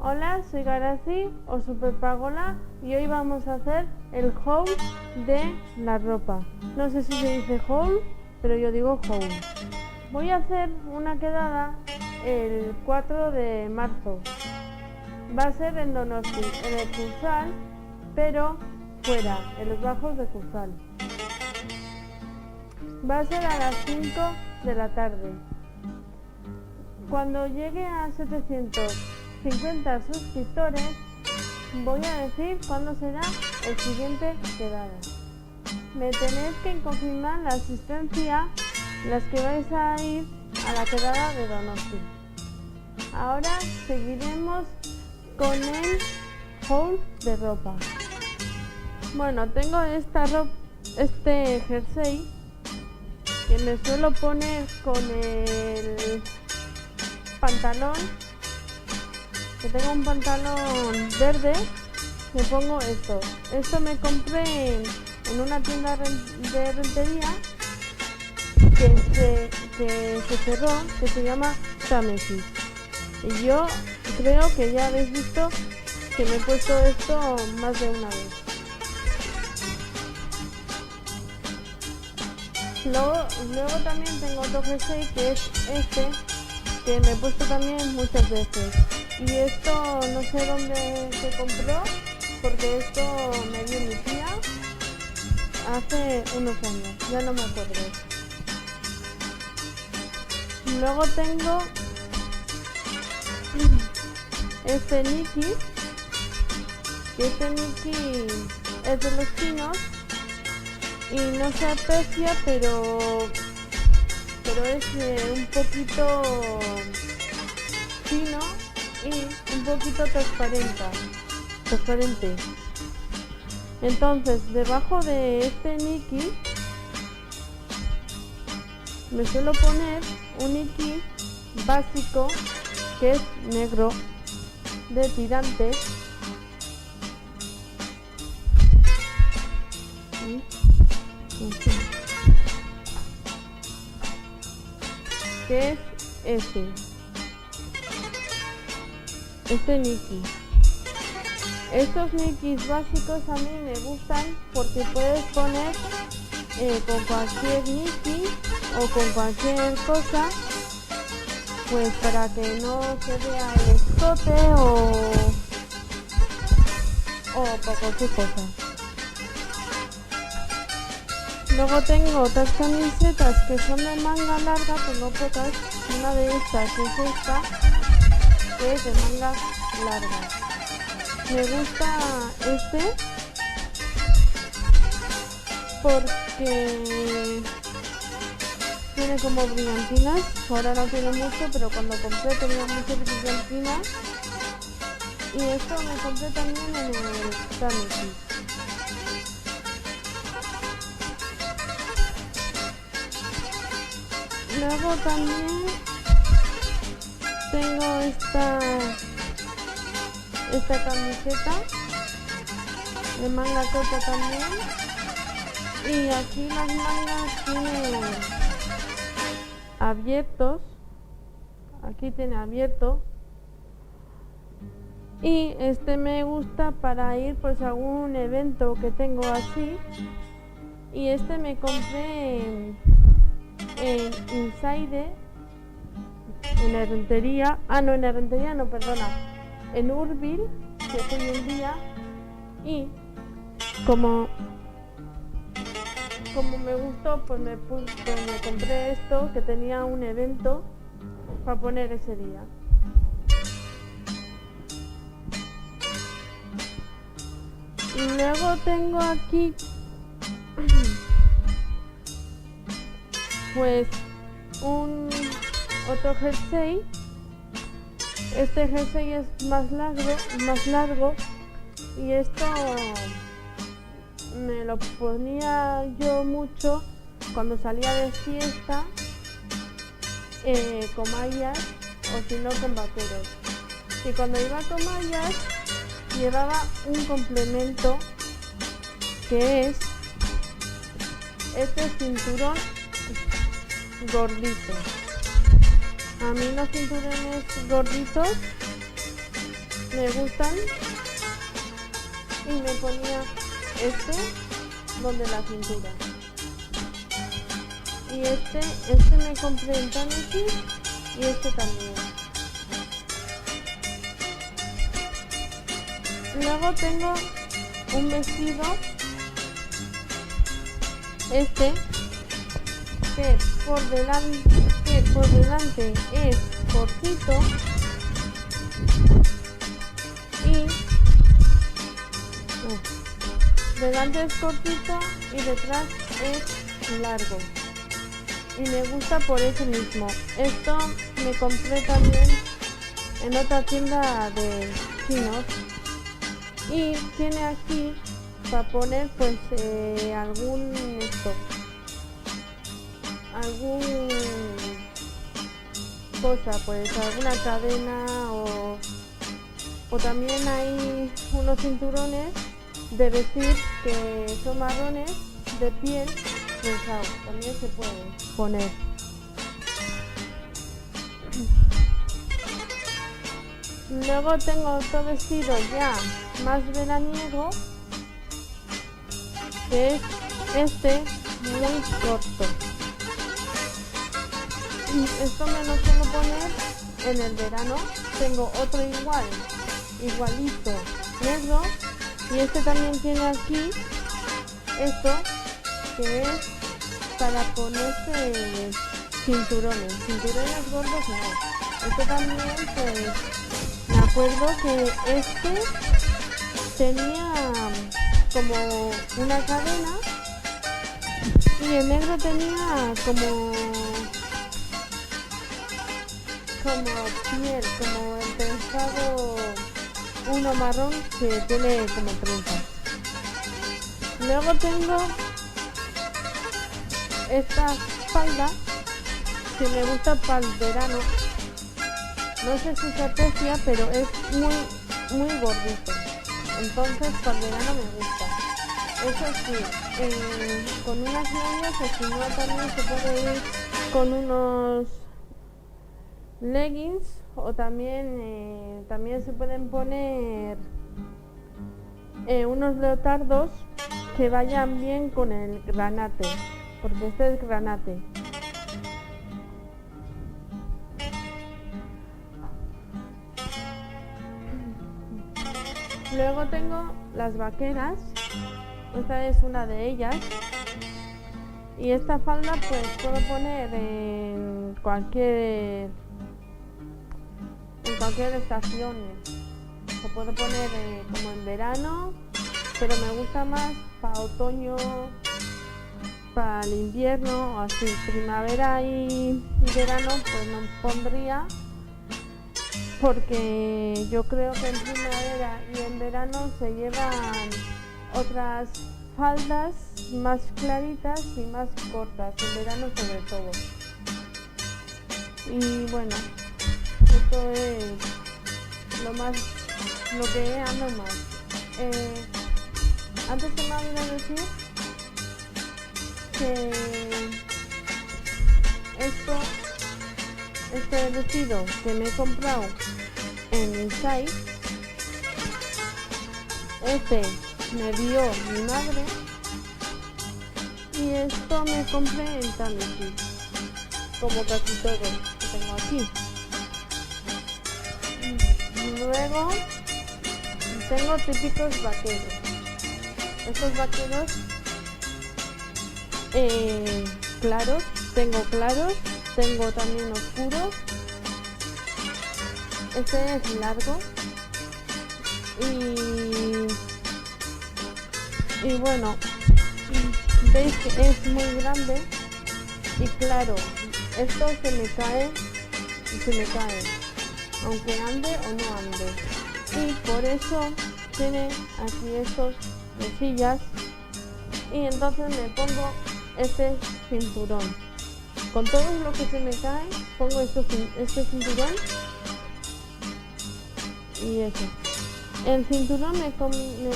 Hola, soy Garazi o Superpagola y hoy vamos a hacer el haul de la ropa. No sé si se dice haul, pero yo digo haul. Voy a hacer una quedada el 4 de marzo. Va a ser en Donosti, en el Cursal, pero fuera, en los bajos de Cursal. Va a ser a las 5 de la tarde. Cuando llegue a 750 suscriptores, voy a decir cuándo será el siguiente quedada. Me tenéis que confirmar la asistencia las que vais a ir a la quedada de Donosti. Ahora seguiremos con el haul de ropa. Bueno, tengo este jersey que me suelo poner con el pantalón, que tengo un pantalón verde, me pongo esto me compré en una tienda de rentería que se cerró, que se llama Támesis, y yo creo que ya habéis visto que me he puesto esto más de una vez. Luego también tengo otro jersey que es este, que me he puesto también muchas veces, y esto no sé dónde se compró porque esto me dio mi tía hace unos años, ya no me acuerdo. Luego tengo este Nike, que este Nike es de los chinos y no se aprecia, pero es un poquito fino y un poquito transparente. Entonces, debajo de este Nike me suelo poner un Nike básico que es negro de tirantes, que es este Nike. Estos Nikes básicos a mí me gustan porque puedes poner con cualquier Nike o con cualquier cosa, pues para que no se vea el escote o por cualquier cosa. Luego tengo otras camisetas que son de manga larga, tengo pocas. Una de estas es esta, que es de manga larga. Me gusta porque tiene como brillantinas. Ahora no tiene mucho, pero cuando compré tenía muchas brillantinas. Y esto me compré también en el Támesis. Luego también tengo esta camiseta de manga corta también, y aquí las mangas tienen abiertos, aquí tiene abierto, y me gusta para ir pues a algún evento que tengo así. Y me compré en Inside, en la rentería, en Urbil, que fui un día, y como me gustó, pues me compré esto, que tenía un evento para poner ese día. Y luego tengo aquí pues otro jersey. Este jersey es más largo, y esto me lo ponía yo mucho cuando salía de fiesta, con mallas o si no con vaqueros. Y cuando iba con mallas llevaba un complemento que es este cinturón gordito. A mí los cinturones gorditos me gustan y me ponía este donde la cintura. Y este me compré en Tennessee y este también. Luego tengo un vestido, que por delante es cortito y delante es cortito y detrás es largo. Y me gusta por eso mismo. Esto me compré también en otra tienda de chinos. Y tiene aquí para poner pues algún cosa, pues alguna cadena o también hay unos cinturones de vestir que son marrones de piel rosado, también se pueden poner. Luego tengo otro vestido ya más veraniego, que es muy corto. Esto me lo suelo poner en el verano. Tengo otro igualito, negro, y este también tiene aquí esto, que es para ponerse cinturones gordos no. Esto también pues me acuerdo que este tenía como una cadena y el negro tenía como piel, como el trenzado uno marrón que tiene como trenza. Luego tengo esta falda que me gusta para el verano. No sé si se aprecia, pero es muy gordito. Entonces para el verano me gusta. Eso sí, con unas medias, o si no también se puede ir con unos leggings, o también se pueden poner unos leotardos que vayan bien con el granate, porque este es granate. Luego tengo las vaqueras, esta es una de ellas, y esta falda pues puedo poner en cualquier estación. Se puede poner como en verano, pero me gusta más para otoño, para el invierno, o así. Primavera y verano pues no pondría, porque yo creo que en primavera y en verano se llevan otras faldas más claritas y más cortas, en verano sobre todo. Y bueno, esto es lo que ando más. Antes se me olvidó decir que este vestido que me he comprado en Inside, me dio mi madre, y esto me compré en Tennessee, como casi todo que tengo aquí. Luego tengo típicos vaqueros. Estos vaqueros claros, tengo también oscuros. Este es largo y bueno, veis que es muy grande y claro, esto se me cae, aunque ande o no ande, y por eso tiene aquí estos resillas, y entonces me pongo este cinturón. Con todo lo que se me cae, pongo este cinturón y eso. El cinturón me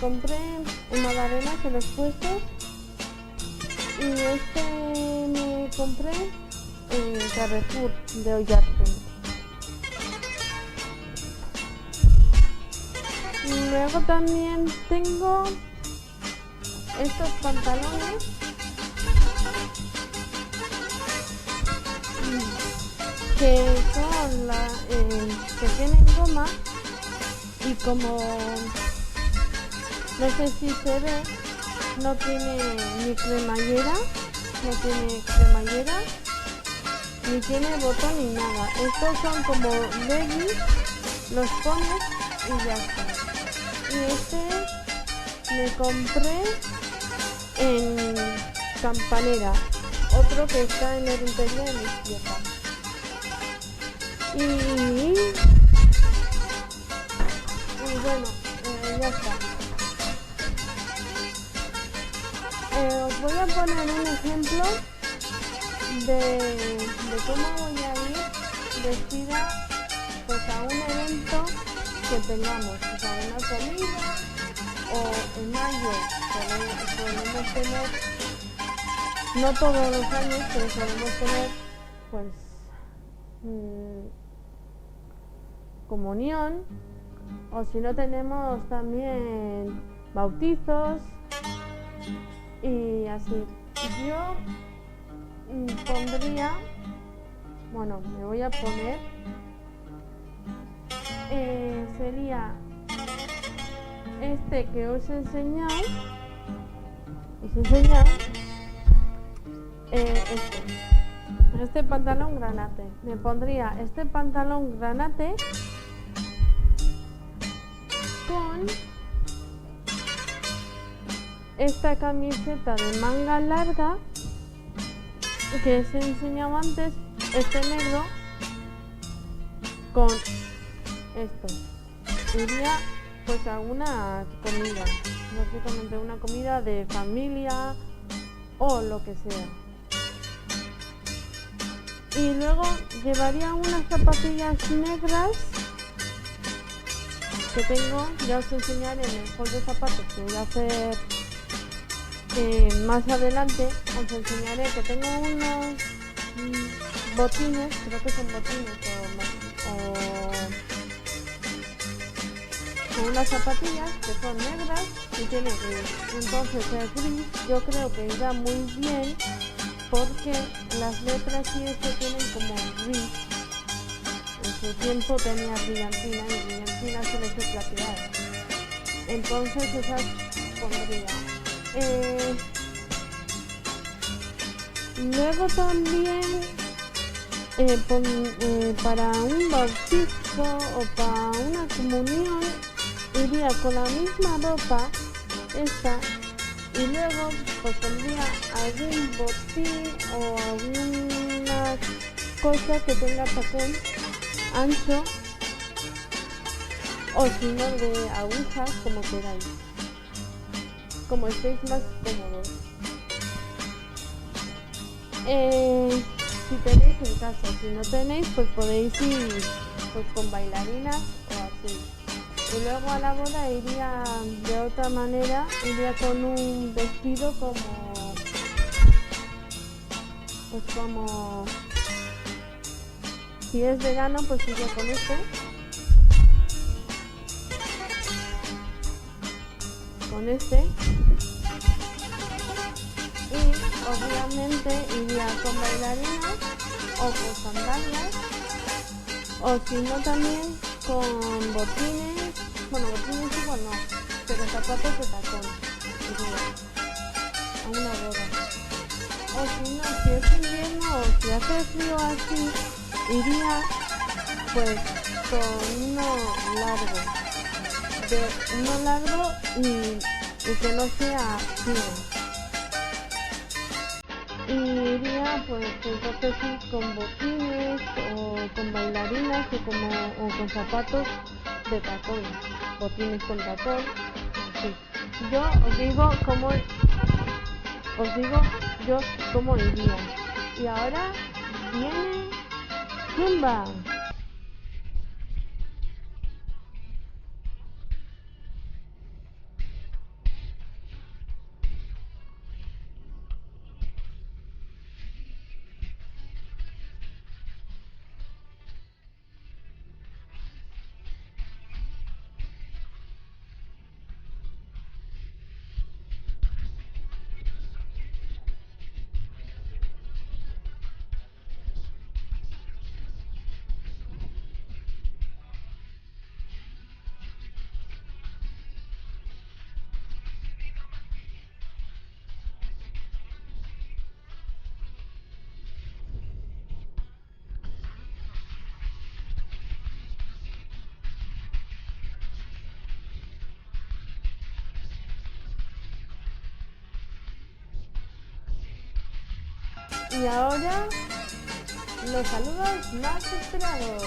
compré en Magdalena, que lo he puesto, y me compré en Carrefour de Ollarte. Luego también tengo estos pantalones que son que tienen goma y como no sé si se ve, no tiene ni cremallera, ni tiene botón ni nada. Estos son como leggings, los pones y ya está. Y este me compré en Campanera, otro que está en el interior de mis piezas. Y bueno, ya está. Os voy a poner un ejemplo de cómo voy a ir vestida pues a un evento que tengamos, o sea, una comida, o en mayo podemos tener, no todos los años, pero podemos tener pues comunión, o si no tenemos también bautizos y así. Yo pondría, bueno, me voy a poner, sería este que os he enseñado, este pantalón granate. Me pondría este pantalón granate con esta camiseta de manga larga que os he enseñado antes, este negro, con esto. Iría pues a una comida, básicamente una comida de familia o lo que sea. Y luego llevaría unas zapatillas negras que tengo, ya os enseñaré en el haul de zapatos que voy a hacer más adelante. Os enseñaré que tengo unos botines, creo que son botines o unas zapatillas que son negras y tienen gris. Entonces el gris yo creo que irá muy bien porque las letras y esto tienen como gris. En su tiempo tenía brillantina y brillantina suele ser plateada. Entonces esas pondría. Luego también para un bautizo o para una comunión iría con la misma ropa esta y luego pues pondría algún botín o alguna cosa que tenga tacón ancho o si no de agujas, como queráis, como estéis más cómodos. Si tenéis en casa, si no tenéis pues podéis ir pues con bailarinas o así. Y luego a la boda iría de otra manera, iría con un vestido como si es verano pues iría con este, y obviamente iría con bailarinas o con sandalias, o si no también con botines, bueno, botines igual no, pero zapatos de tacón iría a una boda. O si no, si es invierno o si hace frío así, iría pues con uno largo y que no sea fino. Y iría pues entonces sí con botines o con bailarinas o con zapatos de tacón, botines con tacón, así. Yo os digo cómo iría. Y ahora viene Zumba. Y ahora, los saludos más esperados.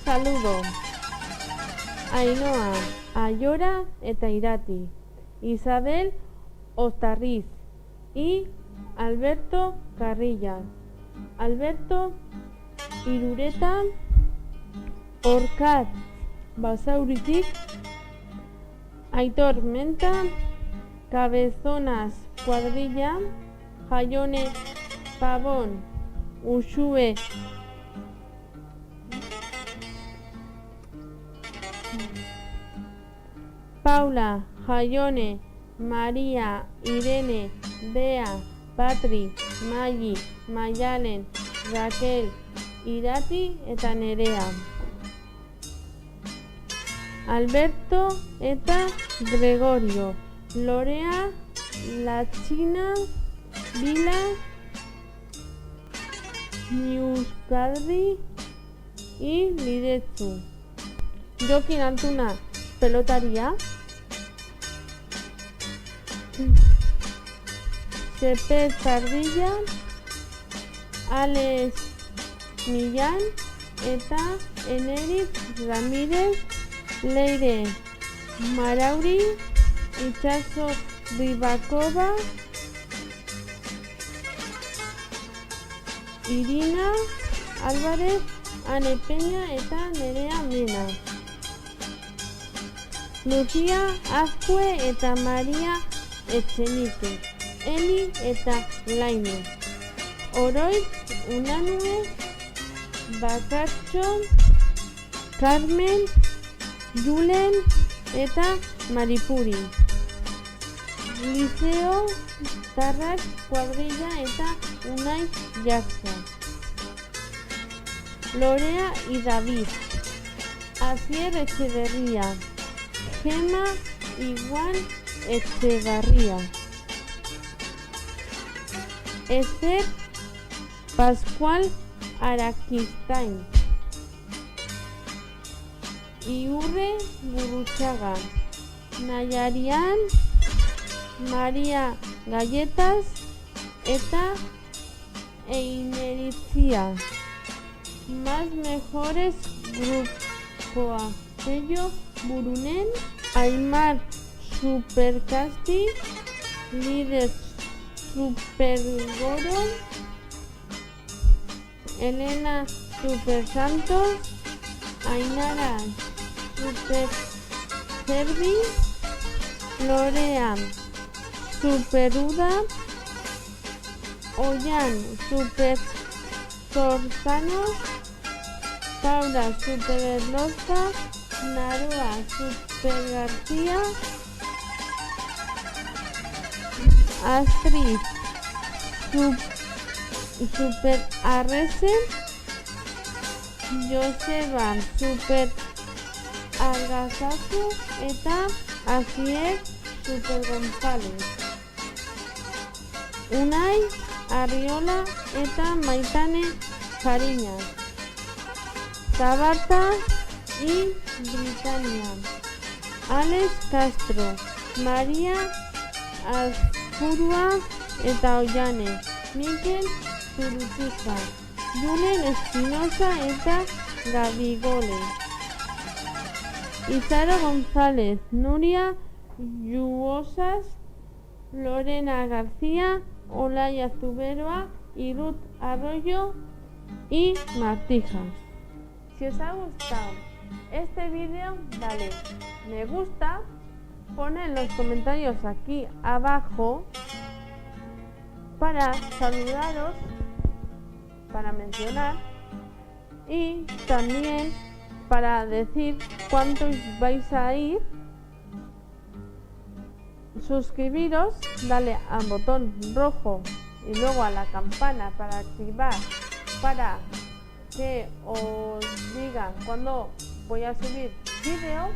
Saludo. Ainhoa, Ayora eta Irati, Isabel Ostarriz y Alberto Carrilla. Alberto Irureta, Orkat Basauritik, Aitor Menta, Cabezonas Cuadrilla, Jaione Pavón, Uxue Paula, Jaione, María, Irene, Bea, Patri, Magi, Mayalen, Raquel, Irati eta Nerea. Alberto eta Gregorio, Lorea, La China, Vila, Niuskadri y Liretsu. Jokin Antuna, pelotaria. Cepez Tardilla, Alex Millán eta Eneritz Ramírez, Leire Marauri, Itxaso Ribakova, Irina Álvarez, Ane Peña eta Nerea Mena. Lucía Azcue eta María Etxenike, Eli eta Laine, Oroiz Unanue, Bakartxo, Carmen, Julen eta Maripuri. Liceo Tarrak Cuadrilla eta Unai Jarza. Lorea y David, Asier Echeverría, Gema y Juan Echevarría. Esther Pascual Araquistain, Iurre Guruchaga, Nayarian María Galletas eta Eineritzia. Más mejores Grupo Sello Burunen, Aymar Supercasti, Líder Supergoro, Elena Super Santos, Ainara Super Servi, Lorea Superuda, Ollán Super Torzano, Paula Super Erlosta, Narua Super García, Astrid Super Arrese, Joseba Super Argazazu eta Asier Super González. Unai Arriola eta Maitane Fariñas. Tabata y Britannia. Alex Castro, María Azpurua eta Ollane, Mikel Zurutuza, Julen Espinosa eta Gabigole, Izaro González, Nuria Lluosas, Lorena García, Olaya Zuberoa y Ruth Arroyo y Martijas. Si os ha gustado este vídeo, dale me gusta, pon en los comentarios aquí abajo para saludaros, para mencionar y también para decir cuántos vais a ir. Suscribiros, dale al botón rojo y luego a la campana para activar, para que os diga cuando voy a subir vídeos.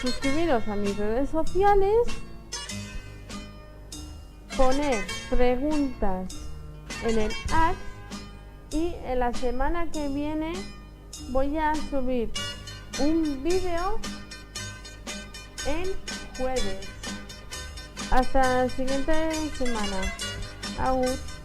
Suscribiros a mis redes sociales, poner preguntas en el ads y en la semana que viene voy a subir un vídeo en jueves. Hasta la siguiente semana. Agur.